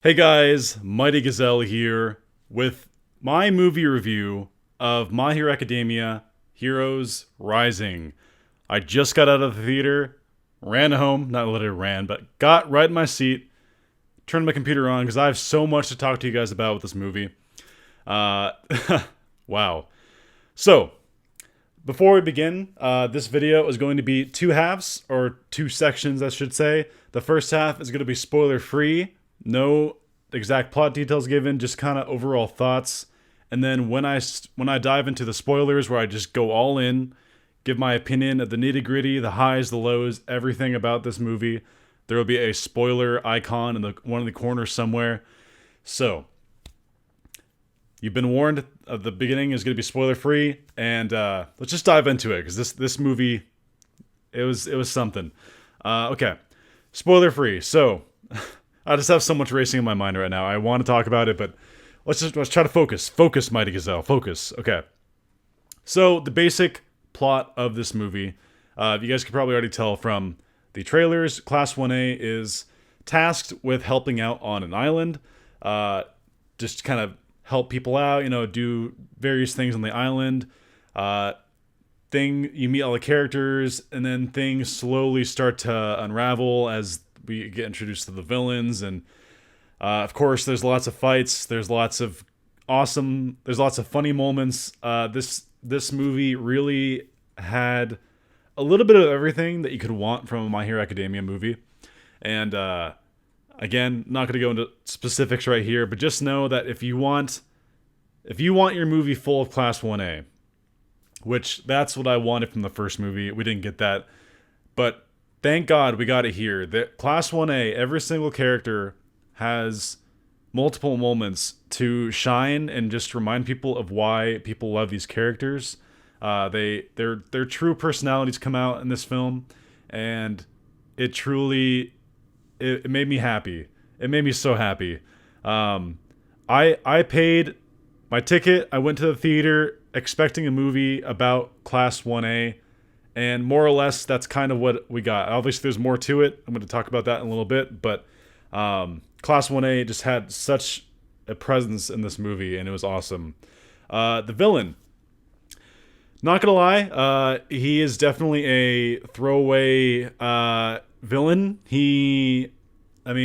Hey guys, Mighty Gazelle here with my movie review of My Hero Academia Heroes Rising. I just got out of the theater, ran home, not literally ran, but got right in my seat, turned my computer on because I have so much to talk to you guys about with this movie. Uh, wow. So, before we begin, this video is going to be two halves, or two sections, I should say. The first half is going to be spoiler free, no exact plot details given, just kind of overall thoughts. And then when I dive into the spoilers, where I just go all in, give my opinion of the nitty gritty, the highs, the lows, everything about this movie, there will be a spoiler icon in one of the corners somewhere. So you've been warned. The beginning is going to be spoiler free, and let's just dive into it because this movie, it was something. Okay, spoiler free. So I just have so much racing in my mind right now. I want to talk about it, but let's try to focus. Focus, Mighty Gazelle. Focus. Okay. So the basic plot of this movie, you guys could probably already tell from the trailers. Class 1A is tasked with helping out on an island, just kind of help people out, do various things on the island. You meet all the characters, and then things slowly start to unravel as we get introduced to the villains. And of course, there's lots of fights. There's lots of funny moments. This movie really had a little bit of everything that you could want from a My Hero Academia movie. And again, not going to go into specifics right here, but just know that if you want your movie full of Class 1A, which that's what I wanted from the first movie, we didn't get that, but thank God we got it here. The Class 1A, every single character has multiple moments to shine and just remind people of why people love these characters. Their true personalities come out in this film, and it truly it made me happy. It made me so happy. I paid my ticket. I went to the theater expecting a movie about Class 1A, and more or less that's kind of what we got. Obviously, there's more to it. I'm going to talk about that in a little bit, but Class 1A just had such a presence in this movie, and it was awesome. The villain, not gonna lie, he is definitely a throwaway villain. I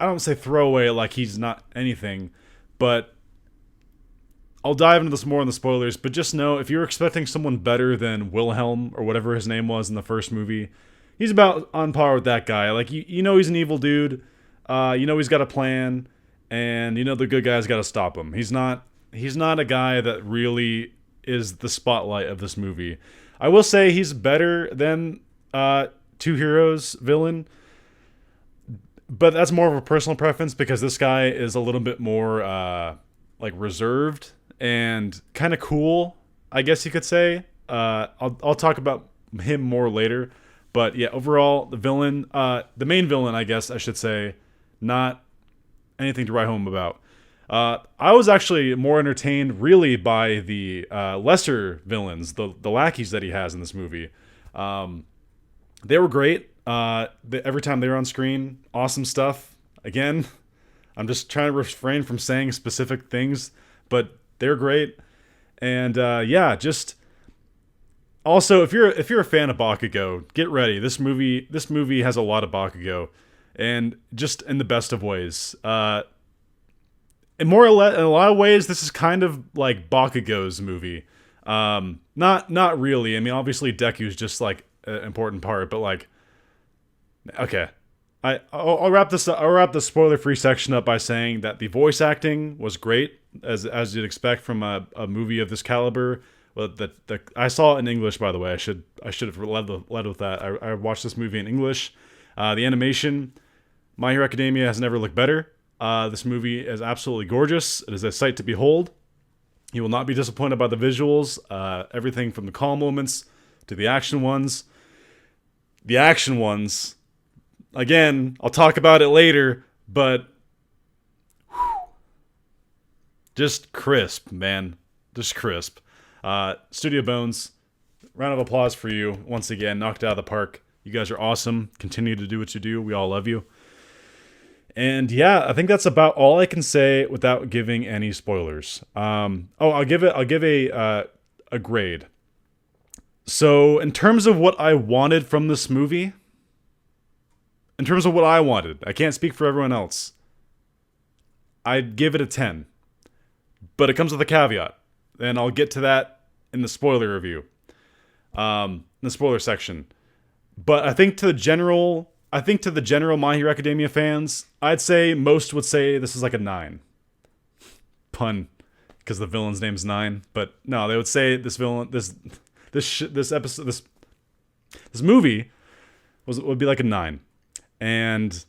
don't say throwaway like he's not anything, but I'll dive into this more in the spoilers. But just know, if you're expecting someone better than Wilhelm or whatever his name was in the first movie, he's about on par with that guy. Like you know he's an evil dude. He's got a plan, and the good guy's got to stop him. He's not a guy that really is the spotlight of this movie. I will say he's better than Two Heroes villain, but that's more of a personal preference because this guy is a little bit more like reserved and kind of cool, I guess you could say. I'll talk about him more later, but yeah, overall the main villain, I guess I should say, not anything to write home about. I was actually more entertained, really, by the lesser villains, the lackeys that he has in this movie. They were great. Every time they were on screen, awesome stuff. Again, I'm just trying to refrain from saying specific things, but they're great. And just also, if you're a fan of Bakugo, get ready. This movie has a lot of Bakugo, and just in the best of ways. In a lot of ways, this is kind of like Bakugo's movie. Not really. I mean, obviously Deku's just like an important part, but like, okay. I'll wrap the spoiler-free section up by saying that the voice acting was great, as you'd expect from a movie of this caliber. Well, I saw it in English, by the way. I should have led with that. I watched this movie in English. The animation, My Hero Academia has never looked better. This movie is absolutely gorgeous. It is a sight to behold. You will not be disappointed by the visuals. Everything from the calm moments to the action ones. The action ones, again, I'll talk about it later, but just crisp, man. Just crisp. Studio Bones, round of applause for you. Once again, knocked it out of the park. You guys are awesome. Continue to do what you do. We all love you. And yeah, I think that's about all I can say without giving any spoilers. I'll give a grade. So in terms of what I wanted from this movie, in terms of what I wanted, I can't speak for everyone else. I'd give it a 10. But it comes with a caveat. And I'll get to that in the spoiler review. In the spoiler section. But I think to the general My Hero Academia fans, I'd say most would say this is like a 9. Pun, because the villain's name's 9. But no, they would say this movie would be like a 9. And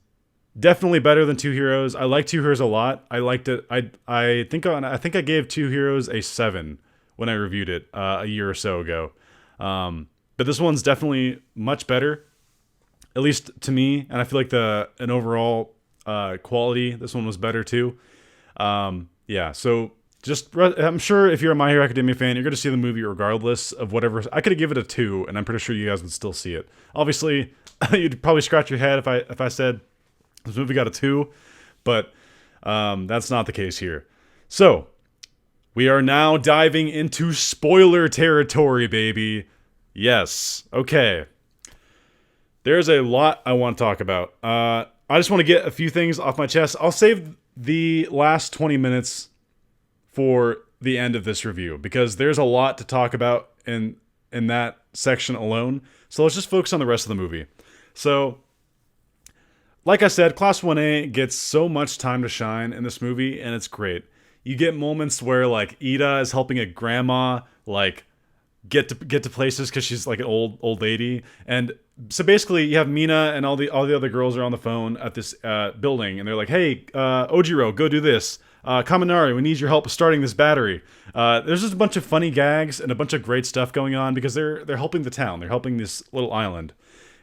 definitely better than Two Heroes. I like Two Heroes a lot. I liked it. I think I gave Two Heroes a 7 when I reviewed it a year or so ago. But this one's definitely much better, at least to me. And I feel like an overall quality, this one was better too. Yeah. So I'm sure if you're a My Hero Academia fan, you're going to see the movie regardless of whatever. I could have given it a 2, and I'm pretty sure you guys would still see it. Obviously, you'd probably scratch your head if I said this movie got a 2, but that's not the case here. So we are now diving into spoiler territory, baby. Yes. Okay. There's a lot I want to talk about. I just want to get a few things off my chest. I'll save the last 20 minutes for the end of this review because there's a lot to talk about in that section alone. So let's just focus on the rest of the movie. So, like I said, Class 1A gets so much time to shine in this movie, and it's great. You get moments where, like, Ida is helping a grandma, like, get to places because she's, like, an old lady. And so basically, you have Mina and all the other girls are on the phone at this building, and they're like, hey, Ojiro, go do this. Kaminari, we need your help starting this battery. There's just a bunch of funny gags and a bunch of great stuff going on because they're helping the town. They're helping this little island.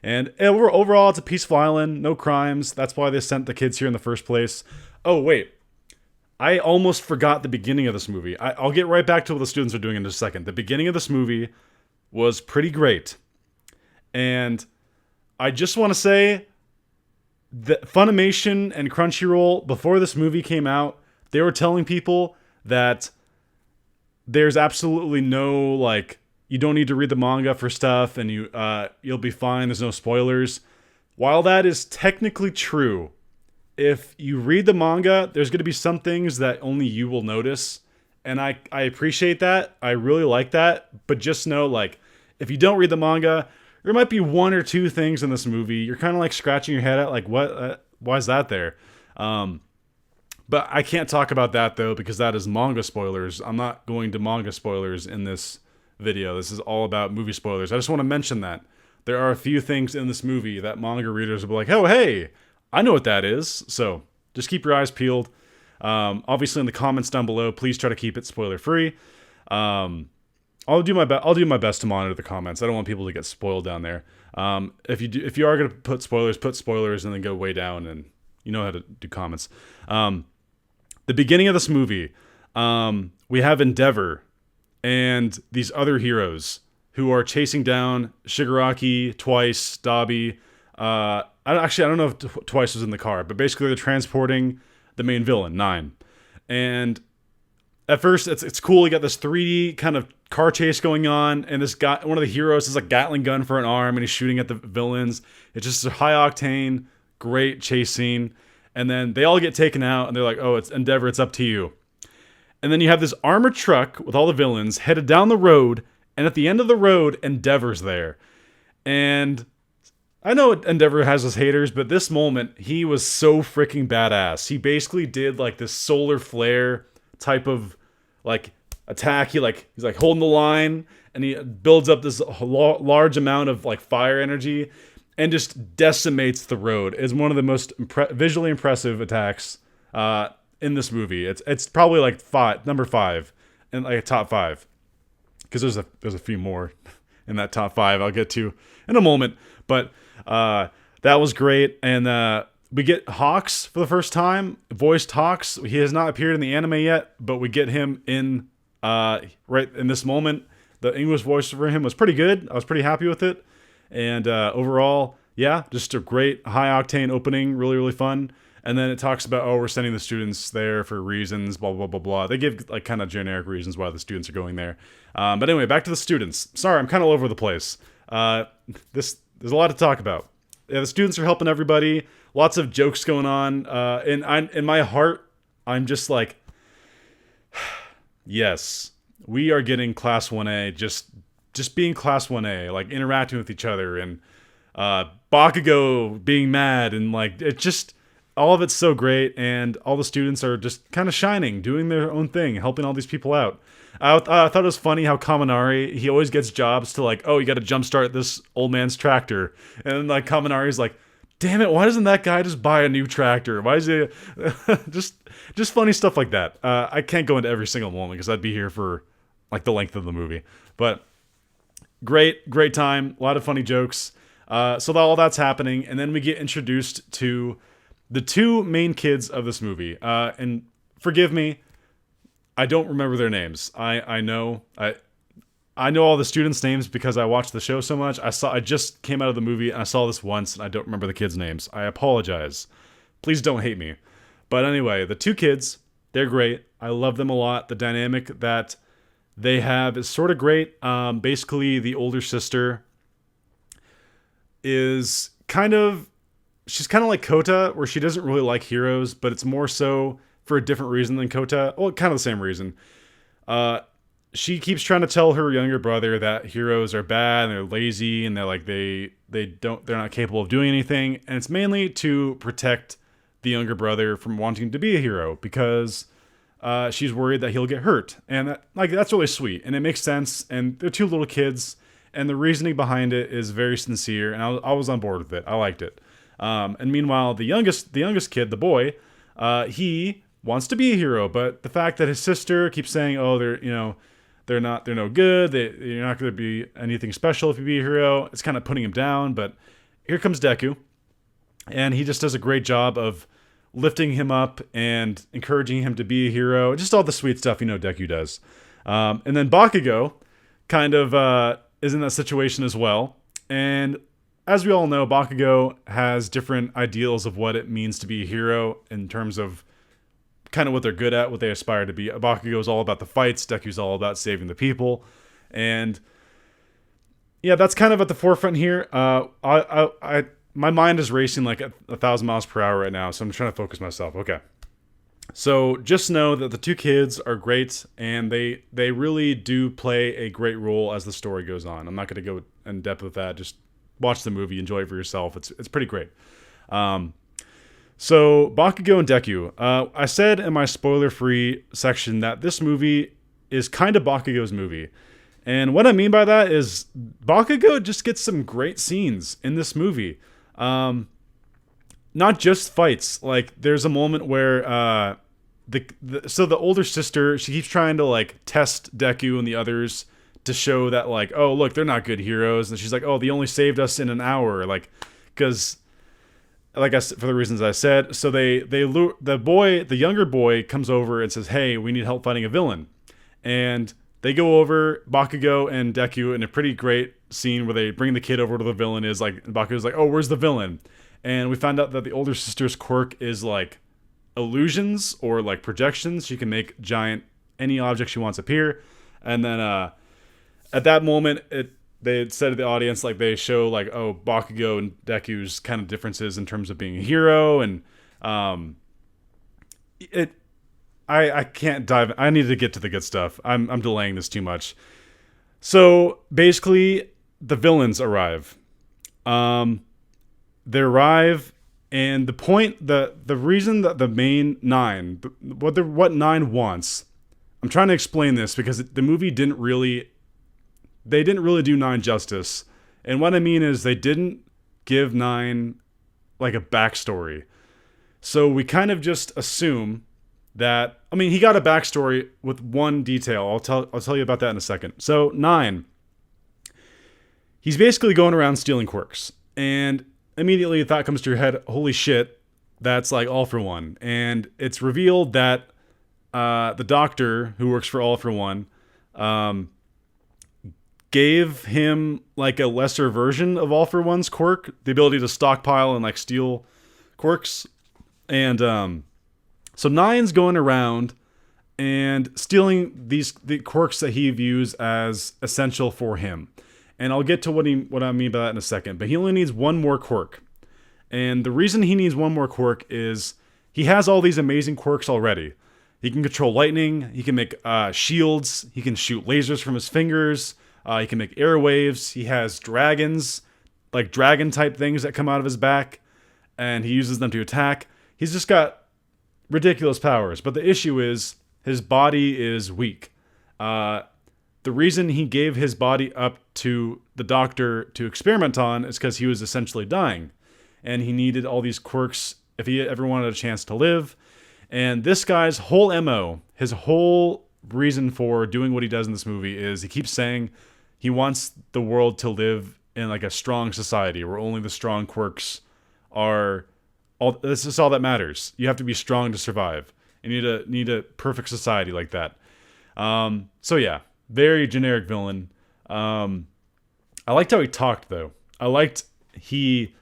And overall, it's a peaceful island, no crimes. That's why they sent the kids here in the first place. Oh, wait. I almost forgot the beginning of this movie. I'll get right back to what the students are doing in just a second. The beginning of this movie was pretty great. And I just want to say that Funimation and Crunchyroll, before this movie came out, they were telling people that there's absolutely no, like, you don't need to read the manga for stuff, and you'll be fine. There's no spoilers. While that is technically true, if you read the manga, there's going to be some things that only you will notice, and I appreciate that. I really like that, but just know, like, if you don't read the manga, there might be one or two things in this movie you're kind of like scratching your head at, like, what? Why is that there? But I can't talk about that though because that is manga spoilers. I'm not going to manga spoilers in this video. This is all about movie spoilers. I just want to mention that there are a few things in this movie that manga readers will be like, oh, hey, I know what that is. So just keep your eyes peeled. Obviously in the comments down below, please try to keep it spoiler free. I'll do my best to monitor the comments. I don't want people to get spoiled down there. If you are going to put spoilers and then go way down, and you know how to do comments. The beginning of this movie, we have Endeavor and these other heroes who are chasing down Shigaraki, Twice, Dabi. I don't know if Twice was in the car, but basically they're transporting the main villain, 9. And at first, it's cool. You got this 3D kind of car chase going on, and this guy, one of the heroes, has a Gatling gun for an arm, and he's shooting at the villains. It's just a high octane, great chase scene. And then they all get taken out, and they're like, oh, it's Endeavor, it's up to you. And then you have this armored truck with all the villains headed down the road, and at the end of the road, Endeavor's there. And I know Endeavor has his haters, but this moment, he was so freaking badass. He basically did like this solar flare type of like attack. He's like holding the line, and he builds up this large amount of like fire energy and just decimates the road. It's one of the most visually impressive attacks in this movie. It's probably like number 5 in like a top 5, because there's a few more in that top 5 I'll get to in a moment. But that was great, and we get Hawks for the first time, voiced Hawks. He has not appeared in the anime yet, but we get him in right in this moment. The English voice for him was pretty good. I was pretty happy with it. And overall, yeah, just a great high-octane opening. Really, really fun. And then it talks about, oh, we're sending the students there for reasons, blah, blah, blah, blah. They give like kind of generic reasons why the students are going there. But anyway, back to the students. Sorry, I'm kind of all over the place. There's a lot to talk about. Yeah, the students are helping everybody. Lots of jokes going on. In my heart, I'm just like, yes, we are getting Class 1A, just being Class 1A, like interacting with each other, and Bakugo being mad, and like, it just... all of it's so great, and all the students are just kind of shining, doing their own thing, helping all these people out. I thought it was funny how Kaminari, he always gets jobs to like, oh, you got to jumpstart this old man's tractor. And then like Kaminari's like, damn it, why doesn't that guy just buy a new tractor? Why is he... just funny stuff like that. I can't go into every single moment because I'd be here for like the length of the movie. But great time, a lot of funny jokes. So all that's happening, and then we get introduced to the two main kids of this movie. And forgive me, I don't remember their names. I know all the students' names because I watched the show so much. I just came out of the movie and I saw this once and I don't remember the kids' names. I apologize. Please don't hate me. But anyway, the two kids, they're great. I love them a lot. The dynamic that they have is sort of great. Basically, the older sister is she's kind of like Kota, where she doesn't really like heroes, but it's more so for a different reason than Kota. Well, kind of the same reason. She keeps trying to tell her younger brother that heroes are bad and they're lazy and they're not capable of doing anything. And it's mainly to protect the younger brother from wanting to be a hero because she's worried that he'll get hurt. And that's really sweet. And it makes sense. And they're two little kids, and the reasoning behind it is very sincere. And I was on board with it. I liked it. And meanwhile, the youngest kid, the boy, he wants to be a hero, but the fact that his sister keeps saying, "Oh, they're no good. You're not going to be anything special if you be a hero," it's kind of putting him down. But here comes Deku, and he just does a great job of lifting him up and encouraging him to be a hero. Just all the sweet stuff Deku does. And then Bakugo kind of is in that situation as well, and as we all know, Bakugo has different ideals of what it means to be a hero in terms of kind of what they're good at, what they aspire to be. Bakugo is all about the fights. Deku's all about saving the people. And yeah, that's kind of at the forefront here. My mind is racing like 1,000 miles per hour right now, so I'm trying to focus myself. Okay. So just know that the two kids are great, and they really do play a great role as the story goes on. I'm not going to go in depth with that. Just watch the movie, enjoy it for yourself. It's pretty great. So Bakugo and Deku. I said in my spoiler-free section that this movie is kind of Bakugo's movie. And what I mean by that is Bakugo just gets some great scenes in this movie. Not just fights. Like, there's a moment where the older sister, she keeps trying to like test Deku and the others to show that like, oh look, they're not good heroes, and she's like, oh, they only saved us in an hour, like, because like I said, for the reasons I said. So they lure the younger boy comes over and says, hey, we need help fighting a villain, and they go over, Bakugo and Deku, in a pretty great scene where they bring the kid over to the villain. Is like, Bakugo's like, oh, where's the villain? And we found out that the older sister's quirk is like illusions or like projections. She can make any object she wants appear. And then at that moment, they had said to the audience, like, they show like, oh, Bakugo and Deku's kind of differences in terms of being a hero. And I can't dive. I need to get to the good stuff. I'm delaying this too much. So basically, the villains arrive. They arrive, and the reason that the main nine, what nine wants, I'm trying to explain this because the movie didn't really do nine justice. And what I mean is they didn't give nine like a backstory. So we kind of just assume that, I mean, he got a backstory with one detail. I'll tell you about that in a second. So nine, he's basically going around stealing quirks, and immediately a thought comes to your head, holy shit, that's like All For One. And it's revealed that the doctor who works for All For One gave him like a lesser version of All For One's quirk, the ability to stockpile and like steal quirks. And so Nine's going around and stealing the quirks that he views as essential for him. And I'll get to what I mean by that in a second. But he only needs one more quirk. And the reason he needs one more quirk is he has all these amazing quirks already. He can control lightning. He can make shields. He can shoot lasers from his fingers. He can make airwaves. He has dragons, like dragon type things that come out of his back. And he uses them to attack. He's just got ridiculous powers. But the issue is his body is weak. The reason he gave his body up to the doctor to experiment on is because he was essentially dying. And he needed all these quirks if he ever wanted a chance to live. And this guy's whole MO, his whole reason for doing what he does in this movie is he keeps saying he wants the world to live in like a strong society where only the strong quirks are all. This is all that matters. You have to be strong to survive. You need a perfect society like that. So yeah, very generic villain. I liked how he talked though. I liked he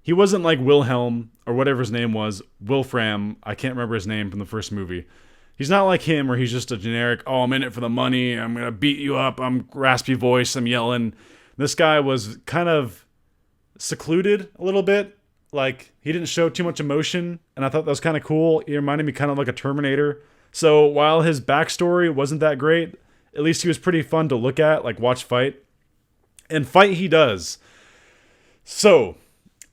wasn't like Wilhelm or whatever his name was, Wolfram. I can't remember his name from the first movie. He's not like him where he's just a generic, oh, I'm in it for the money, I'm going to beat you up, I'm raspy voice, I'm yelling. This guy was kind of secluded a little bit. Like, he didn't show too much emotion, and I thought that was kind of cool. He reminded me kind of like a Terminator. So while his backstory wasn't that great, at least he was pretty fun to look at, like watch fight. And fight he does. So,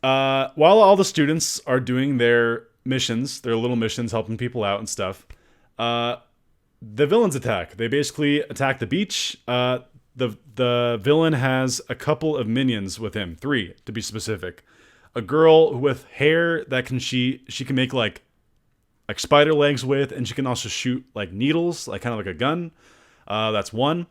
while all the students are doing their missions, their little missions, helping people out and stuff, the villains attack. They basically attack the beach. The villain has a couple of minions with him, 3 to be specific. A girl with hair that she can make like spider legs with, and she can also shoot like needles, like kind of like a gun. That's one.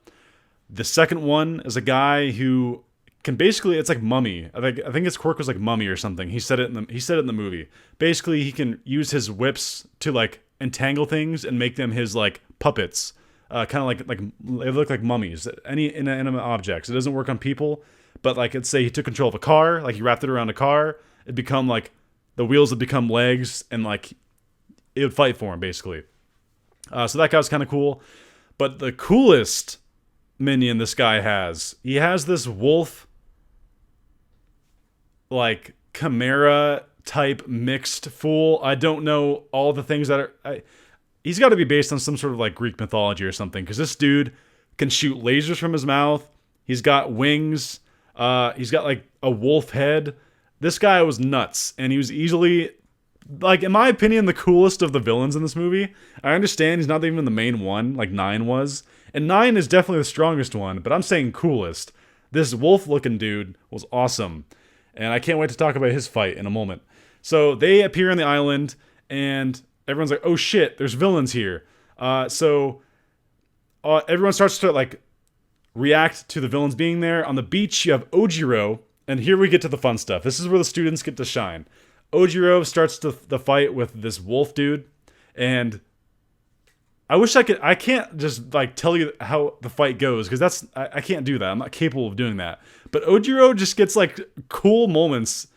The second one is a guy who can basically, it's like Mummy. I think his quirk was like Mummy or something. He said it in the movie. Basically, he can use his whips to like entangle things and make them his like puppets. Kind of like they look like mummies. Any inanimate objects. It doesn't work on people, but like let's say he took control of a car, like he wrapped it around a car. It'd become like the wheels would become legs, and like it would fight for him basically. So that guy was kind of cool. But the coolest minion this guy has, he has this wolf, like chimera type mixed fool. I don't know all the things that are. He's got to be based on some sort of like Greek mythology or something, because this dude can shoot lasers from his mouth. He's got wings. He's got like a wolf head. This guy was nuts, and he was easily, like, in my opinion, the coolest of the villains in this movie. I understand he's not even the main one, like 9 was. And 9 is definitely the strongest one, but I'm saying coolest. This wolf-looking dude was awesome. And I can't wait to talk about his fight in a moment. So they appear on the island, and everyone's like, oh shit, there's villains here. So everyone starts to, like, react to the villains being there. On the beach, you have Ojiro, and here we get to the fun stuff. This is where the students get to shine. Ojiro starts the fight with this wolf dude, and I wish I could. I can't just like tell you how the fight goes, because I can't do that. I'm not capable of doing that. But Ojiro just gets like cool moments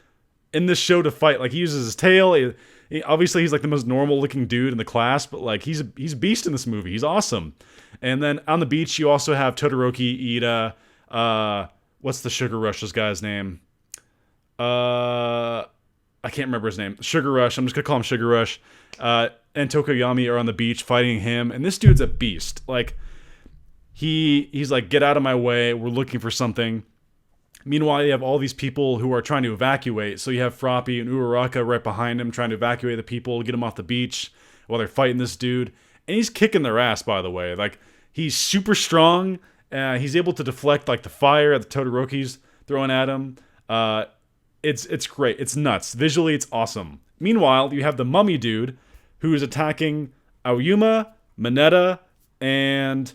in this show to fight. Like he uses his tail. Obviously he's like the most normal looking dude in the class, but like he's a beast in this movie. He's awesome. And then on the beach you also have Todoroki, Ida. What's the Sugar Rush's guy's name? I can't remember his name. Sugar Rush. I'm just gonna call him Sugar Rush. And Tokoyami are on the beach fighting him, and this dude's a beast. Like he's like, get out of my way. We're looking for something. Meanwhile, you have all these people who are trying to evacuate. So you have Froppy and Uraraka right behind him trying to evacuate the people, get them off the beach while they're fighting this dude. And he's kicking their ass, by the way. Like he's super strong. He's able to deflect like the fire that the Todoroki's throwing at him. It's great. It's nuts. Visually, it's awesome. Meanwhile, you have the mummy dude who is attacking Aoyama, Mineta, and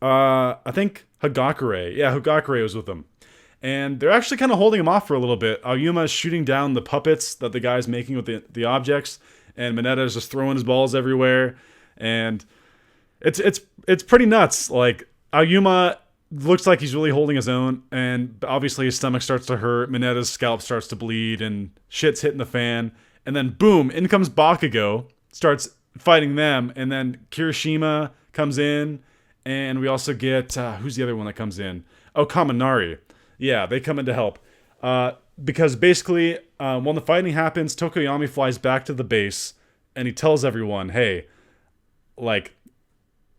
I think Hagakure. Yeah, Hagakure was with them. And they're actually kind of holding him off for a little bit. Aoyama is shooting down the puppets that the guy's making with the objects, and Mineta is just throwing his balls everywhere. And it's pretty nuts. Like Aoyama looks like he's really holding his own, and obviously his stomach starts to hurt. Mineta's scalp starts to bleed, and shit's hitting the fan. And then boom, in comes Bakugo, starts fighting them, and then Kirishima comes in, and we also get who's the other one that comes in? Oh, Kaminari. Yeah, they come in to help. Because basically, when the fighting happens, Tokoyami flies back to the base, and he tells everyone, "Hey, like,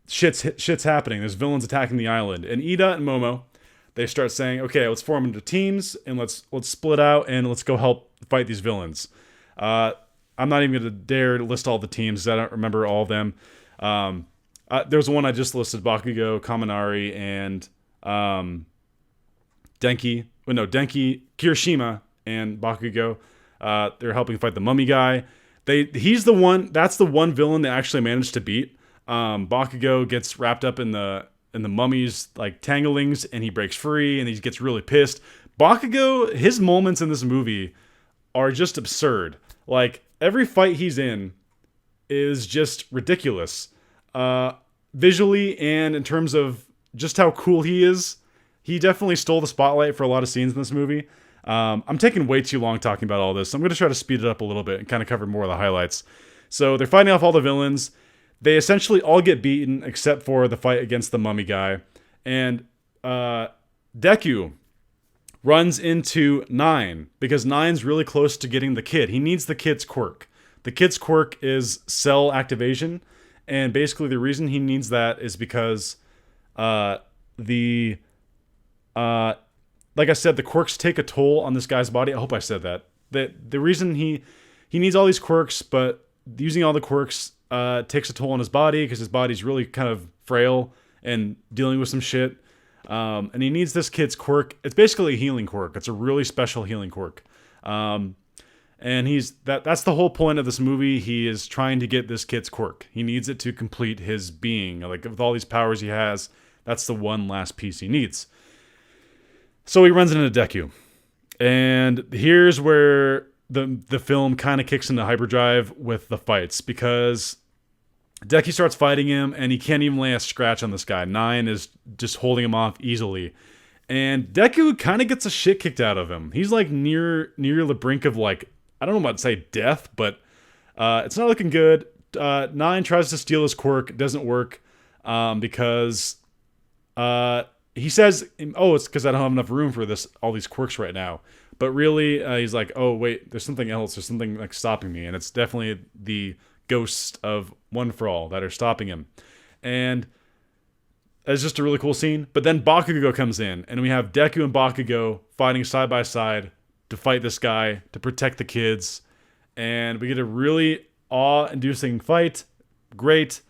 shit's happening. There's villains attacking the island." And Ida and Momo, they start saying, "Okay, let's form into teams, and let's split out, and let's go help fight these villains." I'm not even going to dare to list all the teams, 'cause I don't remember all of them. There's one I just listed: Bakugo, Kaminari, and Denki, Kirishima, and Bakugo. They're helping fight the mummy guy. That's the one villain they actually managed to beat. Bakugo gets wrapped up in the mummy's like tanglings, and he breaks free, and he gets really pissed. Bakugo, his moments in this movie are just absurd. Like, every fight he's in is just ridiculous. Visually and in terms of just how cool he is, he definitely stole the spotlight for a lot of scenes in this movie. I'm taking way too long talking about all this, so I'm going to try to speed it up a little bit and kind of cover more of the highlights. So they're fighting off all the villains. They essentially all get beaten except for the fight against the mummy guy. And Deku runs into Nine, because Nine's really close to getting the kid. He needs the kid's quirk. The kid's quirk is cell activation, and basically the reason he needs that is because like I said, the quirks take a toll on this guy's body. I hope I said that. The reason he needs all these quirks, but using all the quirks takes a toll on his body, because his body's really kind of frail and dealing with some shit. And he needs this kid's quirk. It's basically a healing quirk. It's a really special healing quirk. And that's the whole point of this movie. He is trying to get this kid's quirk. He needs it to complete his being. Like, with all these powers he has, that's the one last piece he needs. So he runs into Deku. And here's where the film kind of kicks into hyperdrive with the fights, because Deku starts fighting him, and he can't even lay a scratch on this guy. Nine is just holding him off easily. And Deku kind of gets a shit kicked out of him. He's like near the brink of, like, I don't know about to say death, but it's not looking good. Nine tries to steal his quirk. It doesn't work because he says, "Oh, it's because I don't have enough room for all these quirks right now." But really, he's like, "Oh, wait, there's something else. There's something like stopping me." And it's definitely the ghosts of One for All that are stopping him. And it's just a really cool scene. But then Bakugo comes in, and we have Deku and Bakugo fighting side by side to fight this guy, to protect the kids. And we get a really awe-inducing fight. Great.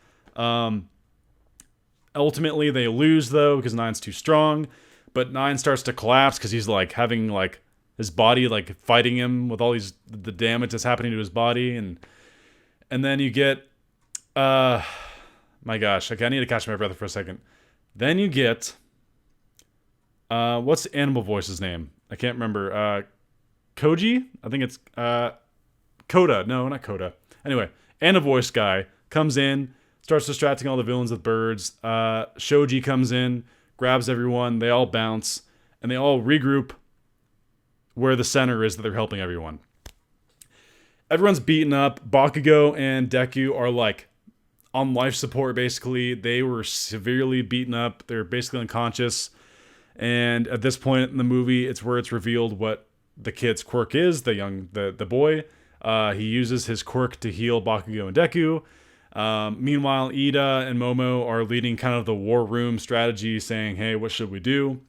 Ultimately, they lose, though, because Nine's too strong. But Nine starts to collapse because he's like having like his body like fighting him with all the damage that's happening to his body. And then you get, my gosh, okay, I need to catch my breath for a second. Then you get, what's the animal voice's name? I can't remember. Koji? I think it's, Koda. No, not Koda. Anyway, animal voice guy comes in, starts distracting all the villains with birds. Shoji comes in, grabs everyone. They all bounce, and they all regroup where the center is that they're helping everyone. Everyone's beaten up. Bakugo and Deku are like on life support, basically. They were severely beaten up. They're basically unconscious. And at this point in the movie, it's where it's revealed what the kid's quirk is, the boy. He uses his quirk to heal Bakugo and Deku. Meanwhile, Ida and Momo are leading kind of the war room strategy, saying, "Hey, what should we do?"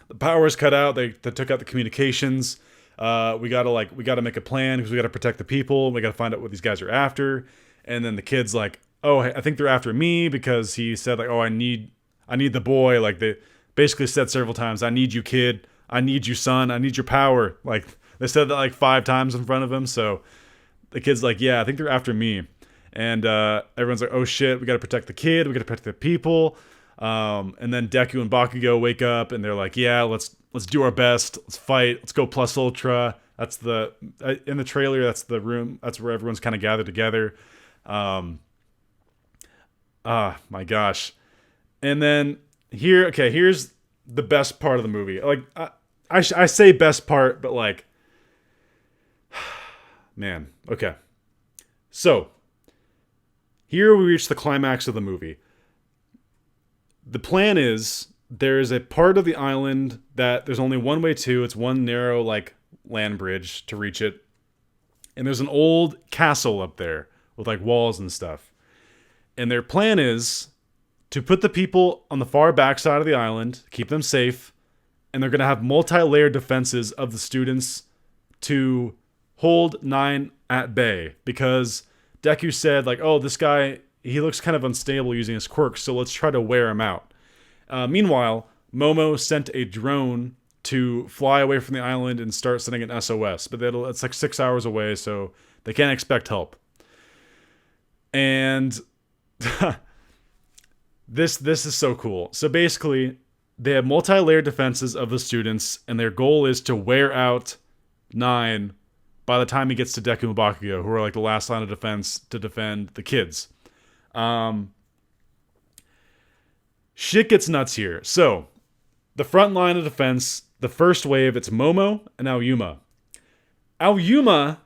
The power's cut out. They took out the communications. We gotta make a plan because we gotta protect the people. We gotta find out what these guys are after. And then the kid's like, "Oh, I think they're after me," because he said like, "Oh, I need the boy." Like, they basically said several times, "I need you, kid. I need you, son. I need your power." Like, they said that like 5 times in front of him. So the kid's like, "Yeah, I think they're after me." And everyone's like, "Oh shit, we gotta protect the kid. We gotta protect the people." And then Deku and Bakugo wake up, and they're like, "Yeah, let's do our best. Let's fight. Let's go plus ultra." That's in the trailer. That's the room. That's where everyone's kind of gathered together. My gosh. And then here's the best part of the movie. Like, I say best part, but like, Man. Okay. So, here we reach the climax of the movie. The plan is there's a part of the island that there's only one way to. It's one narrow, like, land bridge to reach it. And there's an old castle up there with, like, walls and stuff. And their plan is to put the people on the far backside of the island, keep them safe, and they're going to have multi-layered defenses of the students to hold 9 at bay. Because Deku said, like, oh, this guy, he looks kind of unstable using his quirks, so let's try to wear him out. Meanwhile, Momo sent a drone to fly away from the island and start sending an SOS. But it's like 6 hours away, so they can't expect help. And this is so cool. So basically, they have multi-layered defenses of the students, and their goal is to wear out 9 by the time he gets to Deku and Bakugo, who are like the last line of defense to defend the kids. Shit gets nuts here. So, the front line of defense, the first wave, it's Momo and Aoyama. Aoyama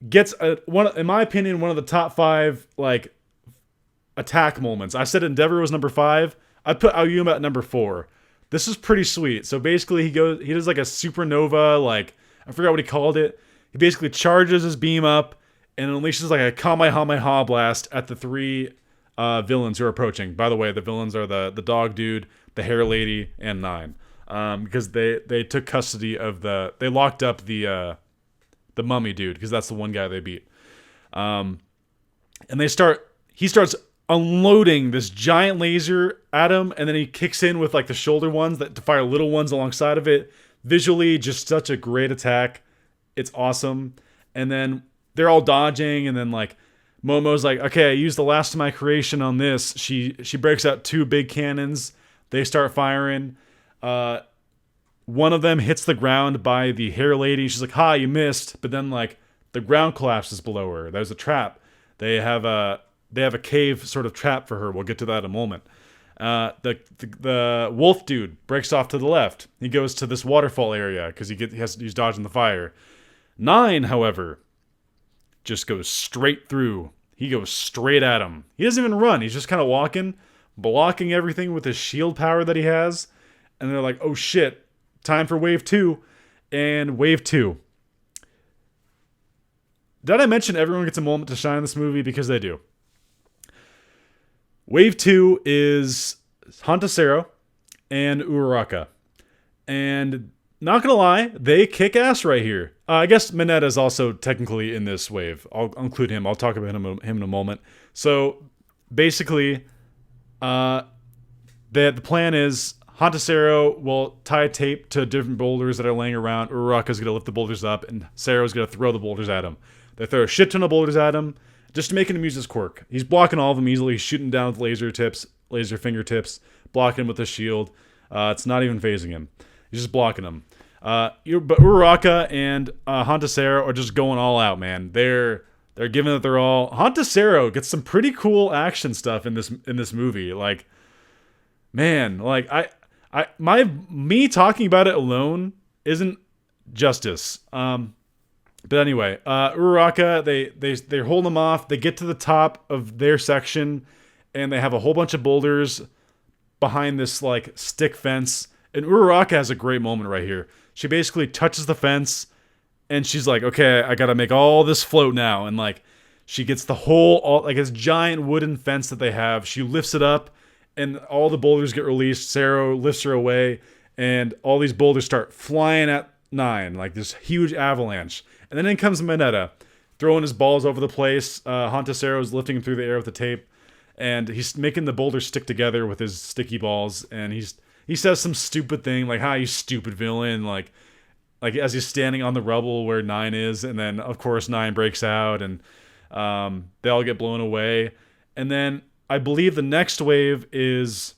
gets, in my opinion, one of the top 5, like, attack moments. I said Endeavor was number 5. I'd put Aoyama at number 4. This is pretty sweet. So basically he does like a supernova, like, I forgot what he called it. He basically charges his beam up and unleashes like a Kamehameha blast at the 3 villains who are approaching. By the way, the villains are the dog dude, the hair lady, and 9. Because they took custody of they locked up the mummy dude, because that's the one guy they beat. And he starts unloading this giant laser at him, and then he kicks in with like the shoulder ones to fire little ones alongside of it. Visually, just such a great attack. It's awesome. And then they're all dodging, and then like Momo's like, okay, I used the last of my creation on this. She breaks out 2 big cannons. They start firing. One of them hits the ground by the hair lady. She's like, ha, you missed. But then like the ground collapses below her. There's a trap. They have a cave sort of trap for her. We'll get to that in a moment. The wolf dude breaks off to the left. He goes to this waterfall area because he's dodging the fire. 9, however, just goes straight through. He goes straight at him. He doesn't even run. He's just kind of walking, blocking everything with his shield power that he has. And they're like, oh shit, time for wave 2. And wave 2. Did I mention everyone gets a moment to shine in this movie? Because they do. Wave 2 is Hantasero and Uraraka. And not gonna lie, they kick ass right here. I guess Mineta is also technically in this wave. I'll include him. I'll talk about him in a moment. So basically, the plan is Hantasero will tie tape to different boulders that are laying around. Uraraka's gonna lift the boulders up, and Sero's gonna throw the boulders at him. They throw a shit ton of boulders at him, just to make him use his quirk. He's blocking all of them easily. He's shooting down with laser fingertips, blocking him with his shield. It's not even phasing him. He's just blocking him. But Uraraka and Hantasero are just going all out, man. They're giving it their all. Hantasero gets some pretty cool action stuff in this movie. Like, man, like me talking about it alone isn't justice. But anyway, Uraraka, they hold them off. They get to the top of their section, and they have a whole bunch of boulders behind this like stick fence. And Uraraka has a great moment right here. She basically touches the fence, and she's like, "Okay, I gotta make all this float now." And like, she gets like this giant wooden fence that they have. She lifts it up, and all the boulders get released. Sero lifts her away, and all these boulders start flying at 9, like this huge avalanche. And then in comes Mineta, throwing his balls over the place. Hantasero is lifting him through the air with the tape, and he's making the boulders stick together with his sticky balls. And he says some stupid thing like, "Hi, you stupid villain!" Like as he's standing on the rubble where 9 is, and then of course 9 breaks out, and they all get blown away. And then I believe the next wave is,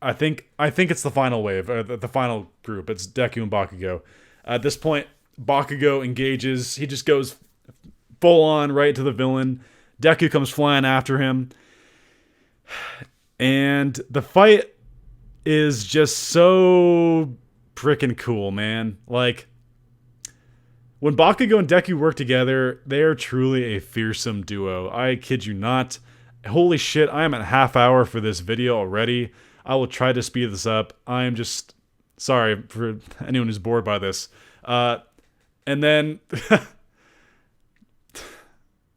I think it's the final wave, the final group. It's Deku and Bakugo. At this point, Bakugo engages. He just goes full on right to the villain. Deku comes flying after him. And the fight is just so freaking cool, man. Like, When Bakugo and Deku work together, they are truly a fearsome duo. I kid you not. Holy shit, I am at half hour for this video already. I will try to speed this up. I am just sorry for anyone who's bored by this. And then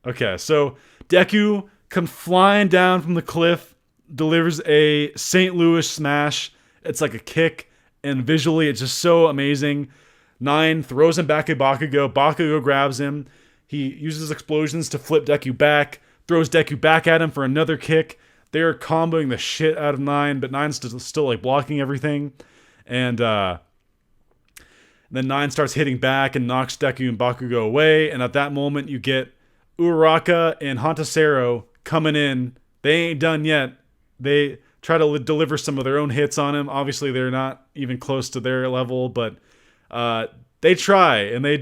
okay, so Deku comes flying down from the cliff, delivers a St. Louis smash. It's like a kick, and visually it's just so amazing. Nine throws him back at Bakugo. Bakugo grabs him. He uses explosions to flip Deku back, throws Deku back at him for another kick. They're comboing the shit out of Nine, but Nine's still like blocking everything. And then Nine starts hitting back and knocks Deku and Bakugo away. And at that moment, you get Uraraka and Hantasero coming in. They ain't done yet. They try to deliver some of their own hits on him. Obviously, they're not even close to their level, but they try, and they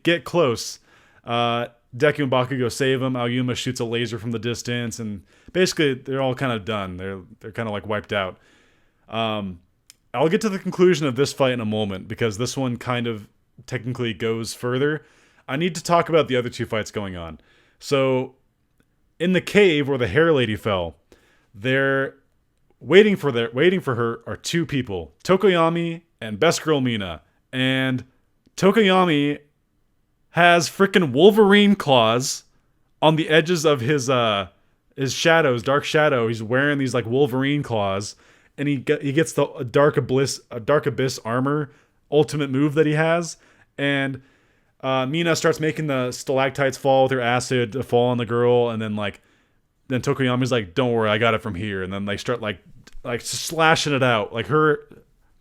get close. Deku and Bakugo save him. Aoyama shoots a laser from the distance, and basically they're all kind of done. They're kind of like wiped out. I'll get to the conclusion of this fight in a moment, because this one kind of technically goes further. I need to talk about the other two fights going on. So, in the cave where the hair lady fell, they're waiting for her are two people, Tokoyami and Best Girl Mina. And Tokoyami has freaking Wolverine claws on the edges of his shadows, dark shadow. He's wearing these like Wolverine claws, and he gets the dark abyss armor ultimate move that he has. And Mina starts making the stalactites fall with her acid to fall on the girl, and then Tokoyami's like, "Don't worry, I got it from here." And then they start like slashing it out, like her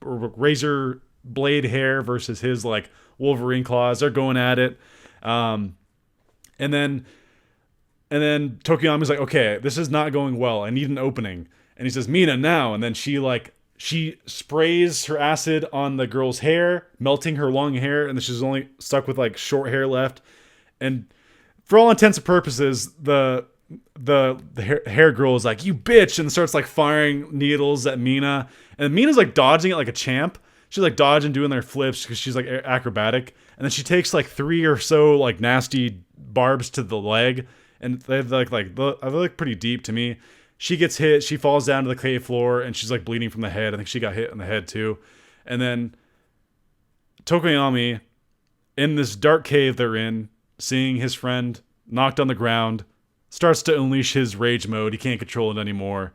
razor blade hair versus his like Wolverine claws. They're going at it, and then Tokoyami's like, "Okay, this is not going well. I need an opening." And he says, "Mina, now." And then she sprays her acid on the girl's hair, melting her long hair, and then she's only stuck with like short hair left. And for all intents and purposes, the hair girl is like, "You bitch," and starts like firing needles at Mina. And Mina's like dodging it like a champ. She's like dodging, doing their flips because she's like acrobatic. And then she takes like 3 or so like nasty barbs to the leg, and they look pretty deep to me. She gets hit. She falls down to the cave floor, and she's like bleeding from the head. I think she got hit in the head too. And then Tokoyami, in this dark cave they're in, seeing his friend knocked on the ground, starts to unleash his rage mode. He can't control it anymore.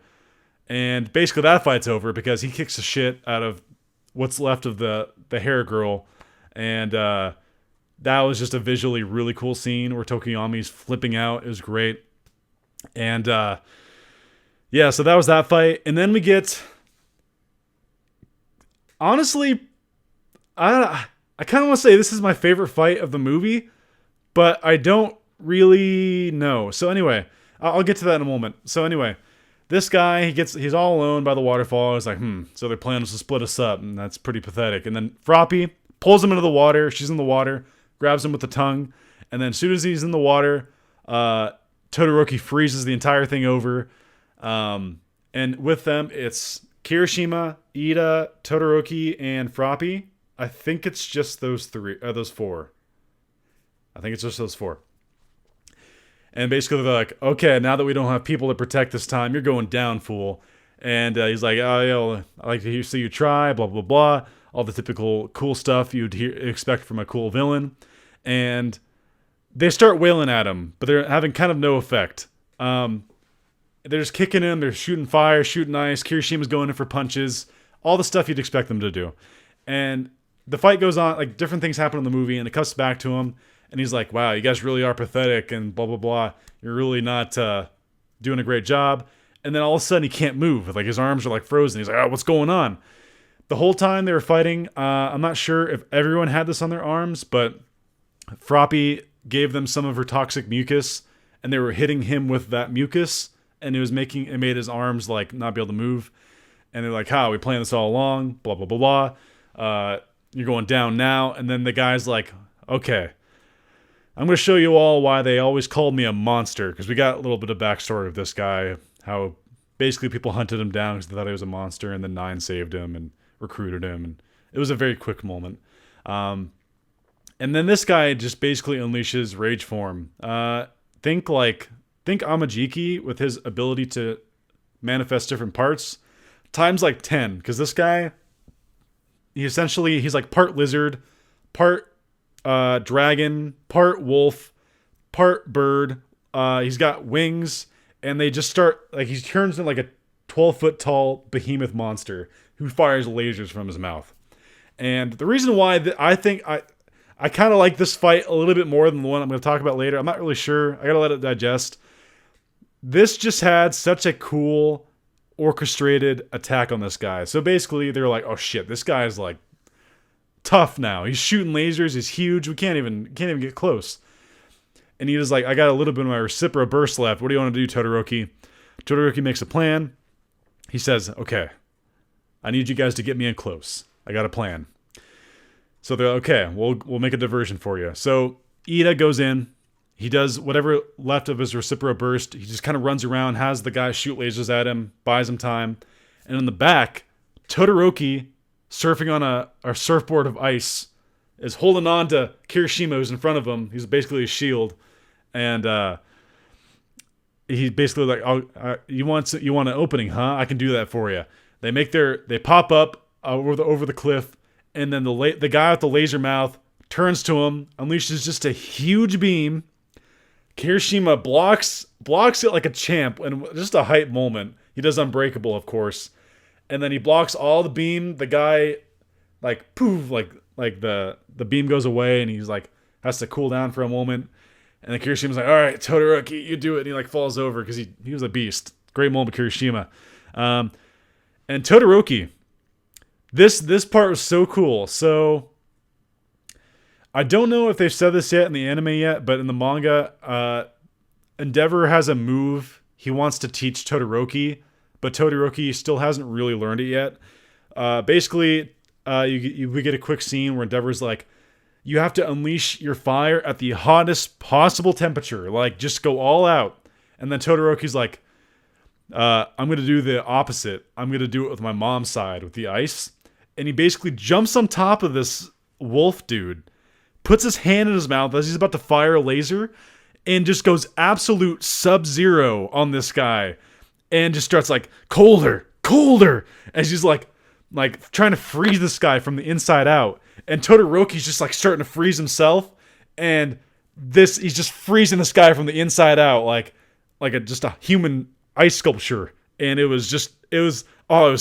And basically that fight's over because he kicks the shit out of what's left of the hair girl. And that was just a visually really cool scene where Tokoyami's flipping out. It was great. And yeah, so that was that fight. And then we get, honestly, I kind of want to say this is my favorite fight of the movie, but I don't really know. So anyway, I'll get to that in a moment. So anyway, this guy, he's all alone by the waterfall. He's like, so their plan was to split us up, and that's pretty pathetic. And then Froppy pulls him into the water. She's in the water, grabs him with the tongue, and then as soon as he's in the water, Todoroki freezes the entire thing over. And with them, it's Kirishima, Ida, Todoroki, and Froppy. I think it's just those four. I think it's just those four. And basically they're like, "Okay, now that we don't have people to protect this time, you're going down, fool." And he's like, "Oh, yo, I like to see you try, blah, blah, blah." All the typical cool stuff you'd expect from a cool villain. And they start wailing at him, but they're having kind of no effect. They're just kicking him. They're shooting fire, shooting ice. Kirishima's going in for punches. All the stuff you'd expect them to do. And the fight goes on. Like, different things happen in the movie, and it cuts back to him. And he's like, "Wow, you guys really are pathetic," and blah, blah, blah. "You're really not doing a great job." And then all of a sudden, he can't move. Like, his arms are like frozen. He's like, "Oh, what's going on?" The whole time they were fighting, I'm not sure if everyone had this on their arms, but Froppy gave them some of her toxic mucus, and they were hitting him with that mucus. And it made his arms like not be able to move. And they're like, "How? We planned this all along, blah, blah, blah, blah. You're going down now." And then the guy's like, "Okay, I'm going to show you all why they always called me a monster." Because we got a little bit of backstory of this guy, how basically people hunted him down because they thought he was a monster, and then Nine saved him and recruited him. And it was a very quick moment. And And then this guy just basically unleashes rage form. Think Amajiki with his ability to manifest different parts times like 10, because this guy, he's like part lizard, part dragon, part wolf, part bird. He's got wings, and they just start like he turns into like a 12-foot tall behemoth monster who fires lasers from his mouth. And the reason why I think I kind of like this fight a little bit more than the one I'm going to talk about later. I'm not really sure. I got to let it digest. This just had such a cool orchestrated attack on this guy. So basically they're like, oh shit, this guy's like tough now. He's shooting lasers. He's huge. We can't even get close. And he was like, I got a little bit of my Recipro burst left. What do you want to do, Todoroki? Todoroki makes a plan. He says, okay, I need you guys to get me in close. I got a plan. So they're like, okay, we'll make a diversion for you. So Ida goes in. He does whatever left of his Recipro burst. He just kind of runs around, has the guy shoot lasers at him, buys him time. And in the back, Todoroki, surfing on a surfboard of ice, is holding on to Kirishima, who's in front of him. He's basically a shield. And he basically like, you want an opening, huh? I can do that for you. They pop up over the cliff, and then the guy with the laser mouth turns to him, unleashes just a huge beam. Kirishima blocks it like a champ, and just a hype moment. He does Unbreakable, of course, and then he blocks all the beam. The guy, like poof, like the beam goes away, and he's like has to cool down for a moment. And then Kirishima's like, all right, Todoroki, you do it. And he like falls over because he was a beast. Great moment, Kirishima. And Todoroki, this part was so cool. So I don't know if they've said this yet in the anime yet, but in the manga, Endeavor has a move he wants to teach Todoroki, but Todoroki still hasn't really learned it yet. Basically, we get a quick scene where Endeavor's like, you have to unleash your fire at the hottest possible temperature. Like, just go all out. And then Todoroki's like, I'm going to do the opposite. I'm going to do it with my mom's side, with the ice. And he basically jumps on top of this wolf dude, puts his hand in his mouth as he's about to fire a laser, and just goes absolute sub-zero on this guy. And just starts like, colder, as he's like trying to freeze this guy from the inside out. And Todoroki's just like starting to freeze himself, and he's just freezing this guy from the inside out, like just a human ice sculpture. And it was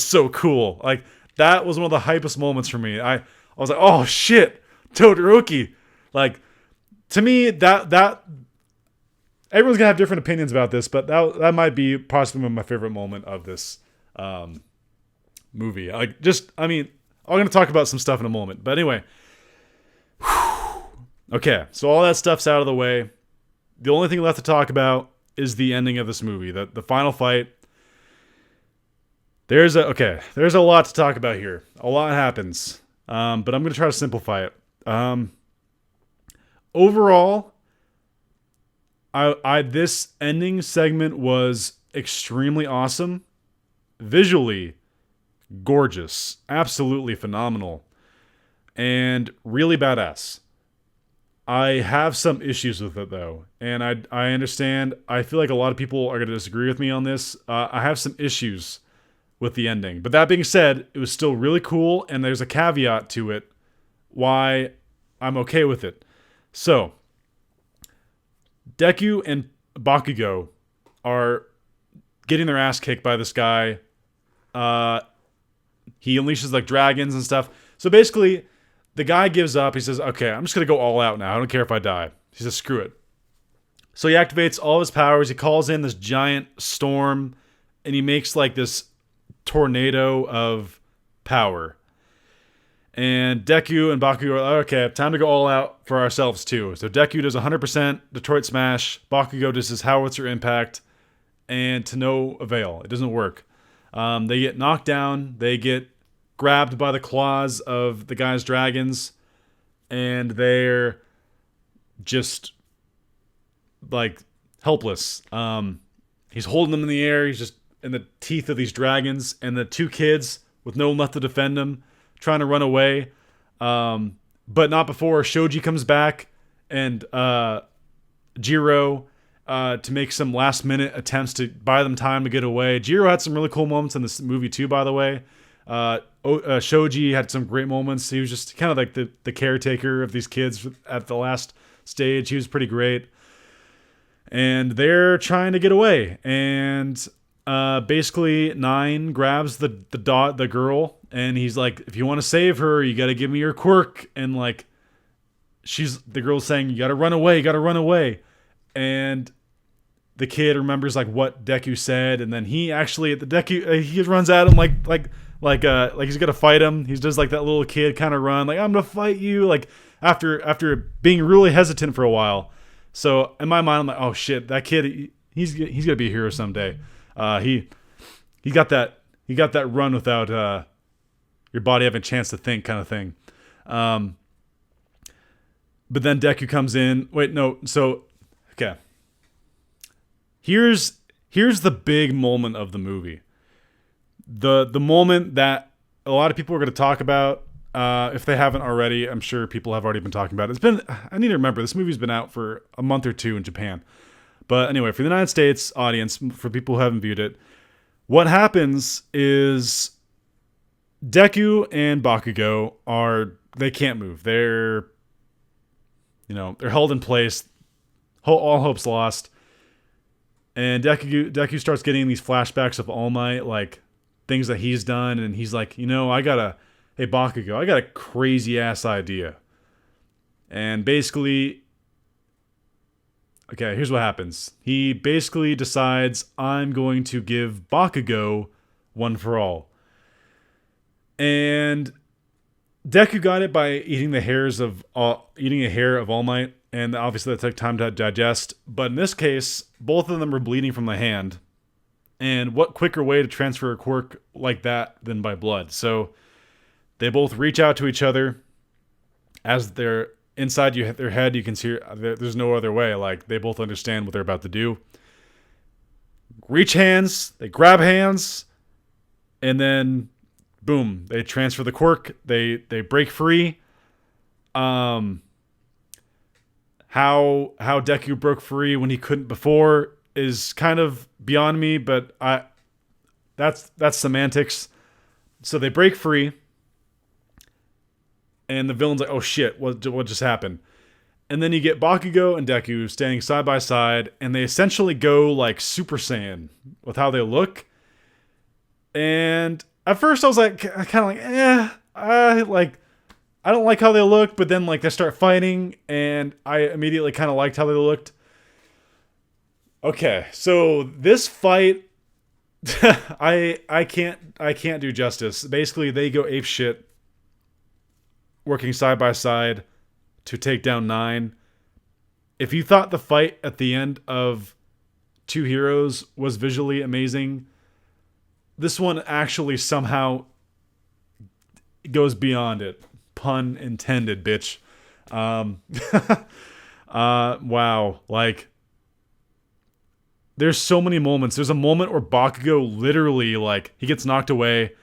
so cool. Like, that was one of the hypest moments for me. I was like, oh shit, Todoroki. Like, to me, that everyone's gonna have different opinions about this, but that might be possibly my favorite moment of this movie. I'm going to talk about some stuff in a moment. But anyway. Okay, so all that stuff's out of the way. The only thing left to talk about is the ending of this movie. The final fight. There's a lot to talk about here. A lot happens. But I'm going to try to simplify it. Overall, this ending segment was extremely awesome. Visually gorgeous, absolutely phenomenal, and really badass. I have some issues with it though, and I understand. I feel like a lot of people are going to disagree with me on this. I have some issues with the ending, but that being said, it was still really cool, and there's a caveat to it why I'm okay with it. So, Deku and Bakugo are getting their ass kicked by this guy. He unleashes like dragons and stuff. So basically, the guy gives up. He says, okay, I'm just going to go all out now. I don't care if I die. He says, screw it. So he activates all his powers. He calls in this giant storm, and he makes like this tornado of power. And Deku and Bakugo are like, okay, time to go all out for ourselves too. So Deku does 100% Detroit Smash. Bakugo does his Howitzer Impact, and to no avail. It doesn't work. They get knocked down. They get grabbed by the claws of the guy's dragons, and they're just like helpless. He's holding them in the air. He's just in the teeth of these dragons, and the two kids with no one left to defend him, trying to run away. but not before Shoji comes back and Jiro to make some last minute attempts to buy them time to get away. Jiro had some really cool moments in this movie too, by the way. Shoji had some great moments. He was just kind of like the caretaker of these kids at the last stage. He was pretty great. And they're trying to get away. And basically Nine grabs the girl, and he's like, if you want to save her, you got to give me your quirk. And like, the girl's saying, you got to run away. And the kid remembers like what Deku said, and then he actually at the Deku he runs at him like he's gonna fight him. He does like that little kid kind of run, like I'm gonna fight you, like after being really hesitant for a while. So in my mind, I'm like, oh shit, that kid, he's gonna be a hero someday. He got that run without your body having a chance to think, kind of thing. But then Deku comes in. Wait, no. So okay. Here's the big moment of the movie. The moment that a lot of people are going to talk about, if they haven't already. I'm sure people have already been talking about it. I need to remember, this movie's been out for a month or two in Japan. But anyway, for the United States audience, for people who haven't viewed it, what happens is Deku and Bakugo they can't move. They're held in place. All hope's lost. And Deku starts getting these flashbacks of All Might, like things that he's done, and he's like, hey Bakugo, I got a crazy ass idea. And basically, okay, here's what happens. He basically decides, I'm going to give Bakugo One for All. And Deku got it by eating a hair of All Might. And obviously that took time to digest. But in this case, both of them were bleeding from the hand. And what quicker way to transfer a quirk like that than by blood? So they both reach out to each other. As they're inside their head, you can see there's no other way. Like, they both understand what they're about to do. Reach hands. They grab hands. And then, boom, they transfer the quirk. They break free. How Deku broke free when he couldn't before is kind of beyond me, but that's semantics. So they break free, and the villain's like, oh shit, what just happened? And then you get Bakugo and Deku standing side by side, and they essentially go like Super Saiyan with how they look. And at first I was like, kind of like, I don't like how they look, but then like they start fighting, and I immediately kind of liked how they looked. Okay, so this fight, I can't do justice. Basically, they go ape shit, working side by side to take down Nine. If you thought the fight at the end of Two Heroes was visually amazing, this one actually somehow goes beyond it. Pun intended, bitch. Wow. Like, there's so many moments. There's a moment where Bakugo literally, like, he gets knocked away,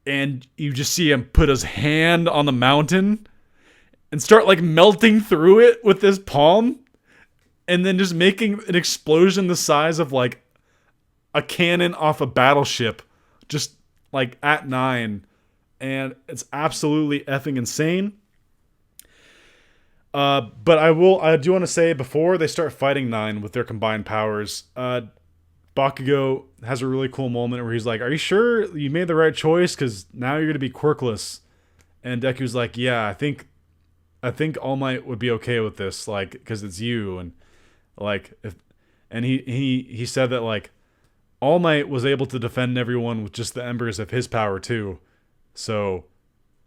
and you just see him put his hand on the mountain and start, like, melting through it with his palm, and then just making an explosion the size of, like, a cannon off a battleship, just, like, at Nine. And it's absolutely effing insane. But I do want to say, before they start fighting Nine with their combined powers, Bakugo has a really cool moment where he's like, are you sure you made the right choice? Because now you're going to be quirkless. And Deku's like, yeah, I think All Might would be okay with this, like, because it's you. And like, he said that, like, All Might was able to defend everyone with just the embers of his power too. So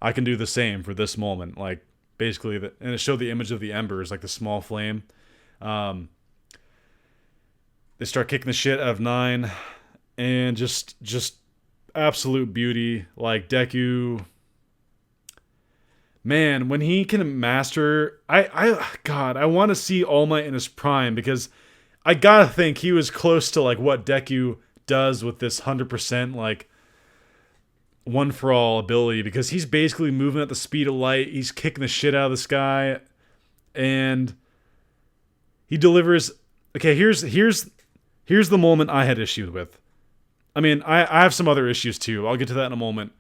I can do the same for this moment. Like, basically, and it showed the image of the embers, like the small flame. They start kicking the shit out of Nine, and just absolute beauty. Like, Deku, man, when he can master, I want to see All Might in his prime, because I gotta think he was close to like what Deku does with this 100% One For All ability, because he's basically moving at the speed of light. He's kicking the shit out of this guy, and he delivers. Okay, here's the moment I had issues with. I mean, I have some other issues too. I'll get to that in a moment.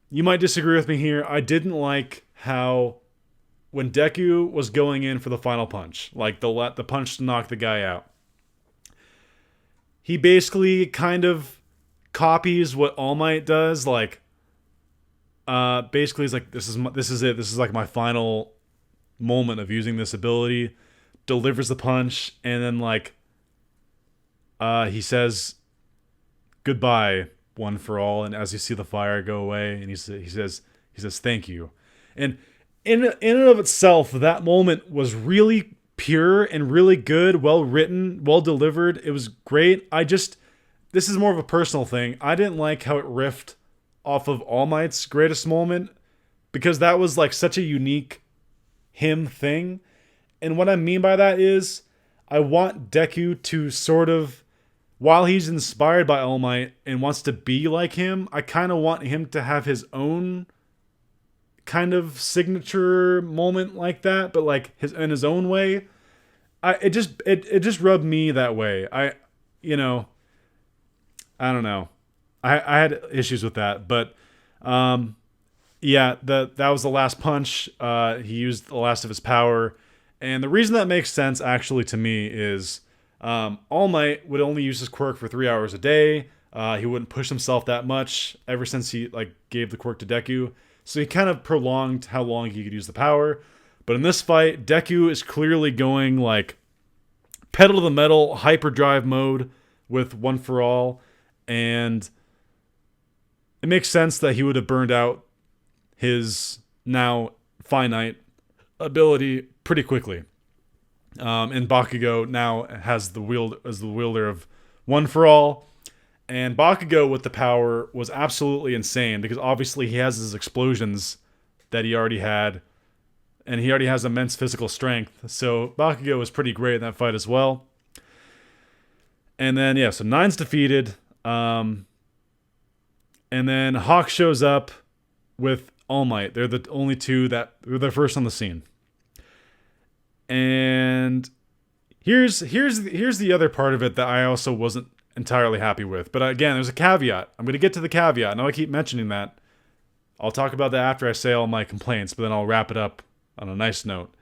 You might disagree with me here. I didn't like how when Deku was going in for the final punch, like the punch to knock the guy out, he basically kind of copies what All Might does. Like, basically, he's like, this is it. This is like my final moment of using this ability. Delivers the punch, and then like, he says, "Goodbye, One For All." And as you see the fire go away, and he says, "Thank you." And in and of itself, that moment was really pure and really good, well written, well delivered. It was great. This is more of a personal thing. I didn't like how it riffed off of All Might's greatest moment, because that was like such a unique him thing. And what I mean by that is, I want Deku to sort of, while he's inspired by All Might and wants to be like him, I kind of want him to have his own kind of signature moment like that, but like in his own way. It just rubbed me that way. I don't know. I had issues with that, but yeah, that was the last punch. He used the last of his power, and the reason that makes sense actually to me is All Might would only use his quirk for 3 hours a day. He wouldn't push himself that much ever since he like gave the quirk to Deku. So he kind of prolonged how long he could use the power. But in this fight, Deku is clearly going like pedal to the metal, hyperdrive mode with One For All. And it makes sense that he would have burned out his now finite ability pretty quickly. And Bakugo now has the wielder of One For All. And Bakugo with the power was absolutely insane, because obviously he has his explosions that he already had, and he already has immense physical strength. So Bakugo was pretty great in that fight as well. And then, yeah, so Nine's defeated. And then Hawk shows up with All Might. They're the only two that were the first on the scene. And here's the other part of it that I also wasn't entirely happy with. But again, there's a caveat. I'm going to get to the caveat. I know I keep mentioning that. I'll talk about that after I say all my complaints, but then I'll wrap it up on a nice note.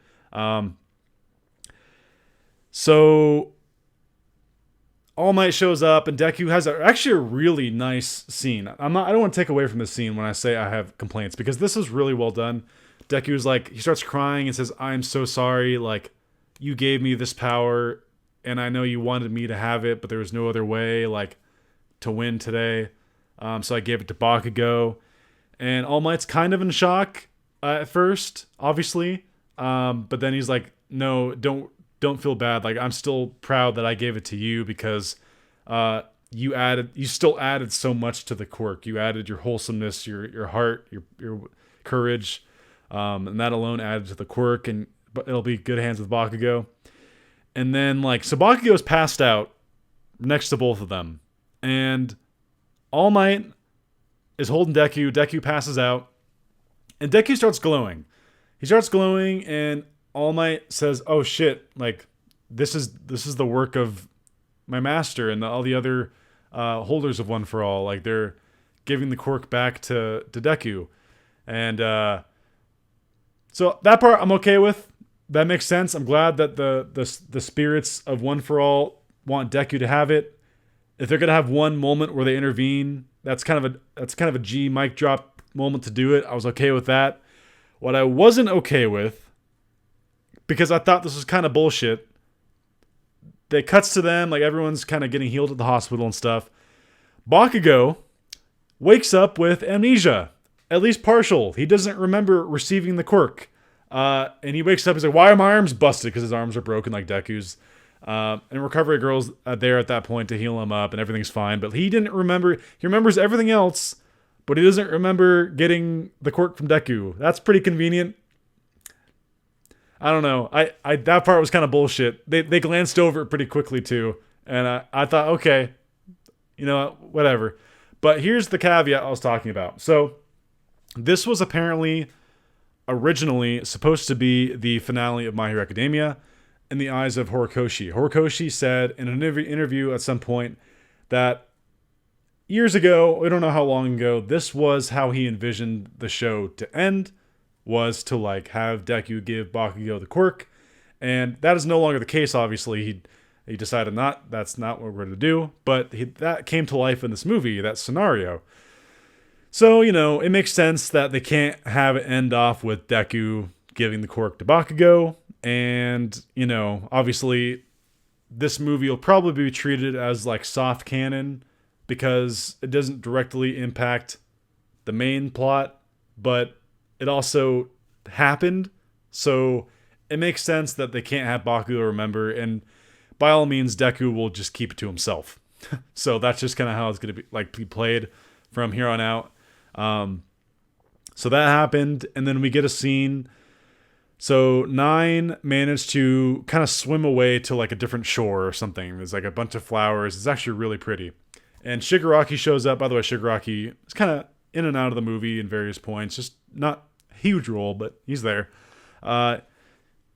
So All Might shows up, and Deku has actually a really nice scene. I don't want to take away from this scene when I say I have complaints, because this is really well done. Deku's like, he starts crying and says, "I'm so sorry, like, you gave me this power, and I know you wanted me to have it, but there was no other way, like, to win today. So I gave it to Bakugo." And All Might's kind of in shock at first, obviously. But then he's like, "No, don't feel bad. Like, I'm still proud that I gave it to you, because you still added so much to the quirk. You added your wholesomeness, your heart, your courage, and that alone added to the quirk, but it'll be good hands with Bakugo." And then, like, so Bakugo's passed out next to both of them. And All Might is holding Deku. Deku passes out. And Deku starts glowing. He starts glowing, and All Might says, "Oh shit, like, this is the work of my master and all the other holders of One For All. Like, they're giving the quirk back to Deku." And so that part I'm okay with. That makes sense. I'm glad that the spirits of One For All want Deku to have it. If they're gonna have one moment where they intervene, that's kind of a G mic drop moment to do it. I was okay with that. What I wasn't okay with, because I thought this was kind of bullshit, it cuts to them, like, everyone's kind of getting healed at the hospital and stuff. Bakugo wakes up with amnesia, at least partial. He doesn't remember receiving the quirk. And he wakes up, he's like, "Why are my arms busted?" Because his arms are broken like Deku's. And Recovery Girl's there at that point to heal him up, and everything's fine. But he didn't remember. He remembers everything else, but he doesn't remember getting the quirk from Deku. That's pretty convenient. I don't know. I that part was kind of bullshit. They glanced over it pretty quickly too, and I thought, okay, whatever. But here's the caveat I was talking about. So this was apparently originally supposed to be the finale of My Hero Academia in the eyes of Horikoshi. Horikoshi said in an interview at some point that years ago, we don't know how long ago, this was how he envisioned the show to end, was to like have Deku give Bakugo the quirk. And that is no longer the case, obviously. He decided that's not what we're going to do. But that came to life in this movie, that scenario. So, it makes sense that they can't have it end off with Deku giving the quirk to Bakugo. And, obviously, this movie will probably be treated as like soft canon because it doesn't directly impact the main plot, but it also happened. So it makes sense that they can't have Bakugo remember, and by all means, Deku will just keep it to himself. So that's just kind of how it's going to be played from here on out. So that happened, and then we get a scene. So 9 managed to kind of swim away to like a different shore or something. There's like a bunch of flowers. It's actually really pretty. And Shigaraki shows up. By the way, Shigaraki is kind of in and out of the movie in various points. Just not a huge role, but he's there.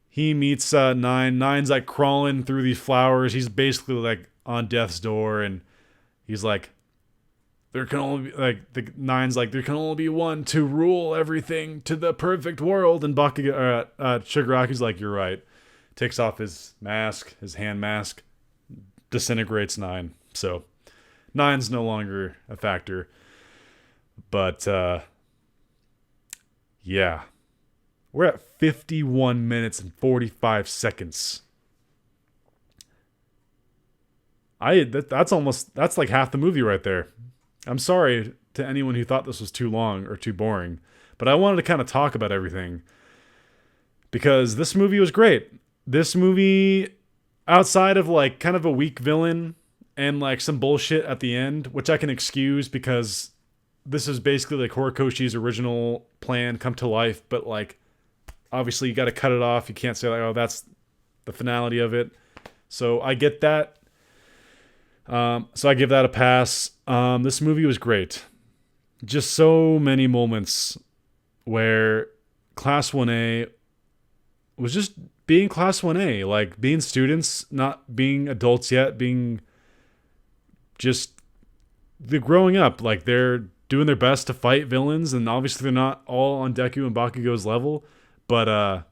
He meets 9. 9's like crawling through these flowers. He's basically like on death's door, and he's like, there can only be, like, the 9's like, there can only be one to rule everything to the perfect world. And Shigaraki's like, you're right. Takes off his mask, his hand mask, disintegrates 9. So 9's no longer a factor. But, yeah. We're at 51 minutes and 45 seconds. That's like half the movie right there. I'm sorry to anyone who thought this was too long or too boring, but I wanted to kind of talk about everything because this movie was great. This movie, outside of like kind of a weak villain and like some bullshit at the end, which I can excuse because this is basically like Horikoshi's original plan come to life, but like obviously you got to cut it off. You can't say like, oh, that's the finality of it. So I get that. So I give that a pass. This movie was great. Just so many moments where Class 1A was just being Class 1A, like being students, not being adults yet, being just they're growing up. Like they're doing their best to fight villains, and obviously they're not all on Deku and Bakugo's level, but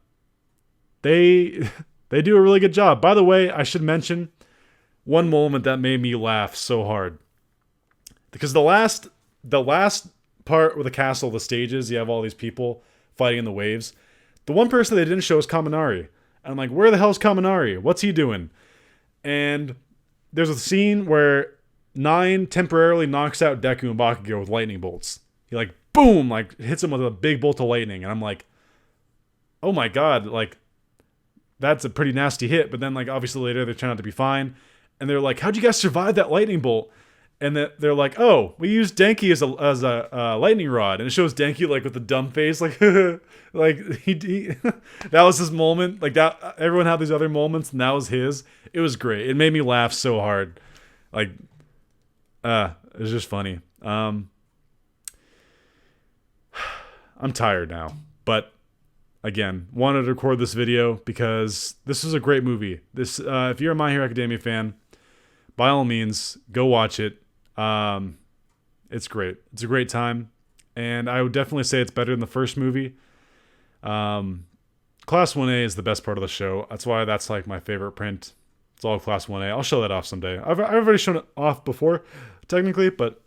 they do a really good job. By the way, I should mention one moment that made me laugh so hard. Because the last part with the castle, the stages, you have all these people fighting in the waves. The one person they didn't show is Kaminari. And I'm like, where the hell's Kaminari? What's he doing? And there's a scene where 9 temporarily knocks out Deku and Bakugo with lightning bolts. He like, boom, like hits him with a big bolt of lightning. And I'm like, oh my god, like that's a pretty nasty hit. But then like obviously later they turn out to be fine. And they're like, how'd you guys survive that lightning bolt? And they're like, oh, we used Denki as a lightning rod. And it shows Denki like with the dumb face, like, like he that was his moment. Like that, everyone had these other moments, and that was his. It was great. It made me laugh so hard. Like, it was just funny. I'm tired now, but again, wanted to record this video because this is a great movie. This, if you're a My Hero Academia fan, by all means, go watch it. It's great. It's a great time. And I would definitely say it's better than the first movie. Class 1A is the best part of the show. That's why that's like my favorite print. It's all Class 1A. I'll show that off someday. I've already shown it off before, technically, but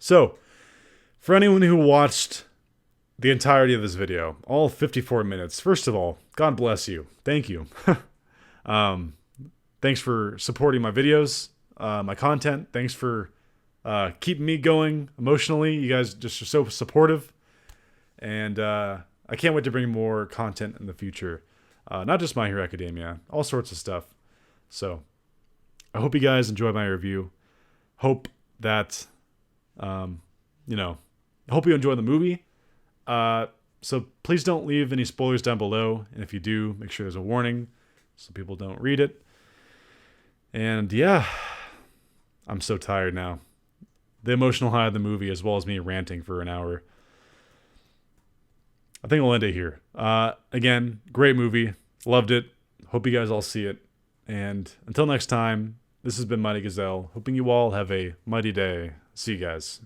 So, for anyone who watched the entirety of this video, all 54 minutes, first of all, God bless you. Thank you. Thanks for supporting my videos, my content. Thanks for keeping me going emotionally. You guys just are so supportive. And I can't wait to bring more content in the future. Not just My Hero Academia, all sorts of stuff. So I hope you guys enjoyed my review. Hope that, hope you enjoy the movie. So please don't leave any spoilers down below. And if you do, make sure there's a warning so people don't read it. And yeah, I'm so tired now. The emotional high of the movie, as well as me ranting for an hour. I think I'll end it here. Again, great movie. Loved it. Hope you guys all see it. And until next time, this has been Mighty Gazelle. Hoping you all have a mighty day. See you guys.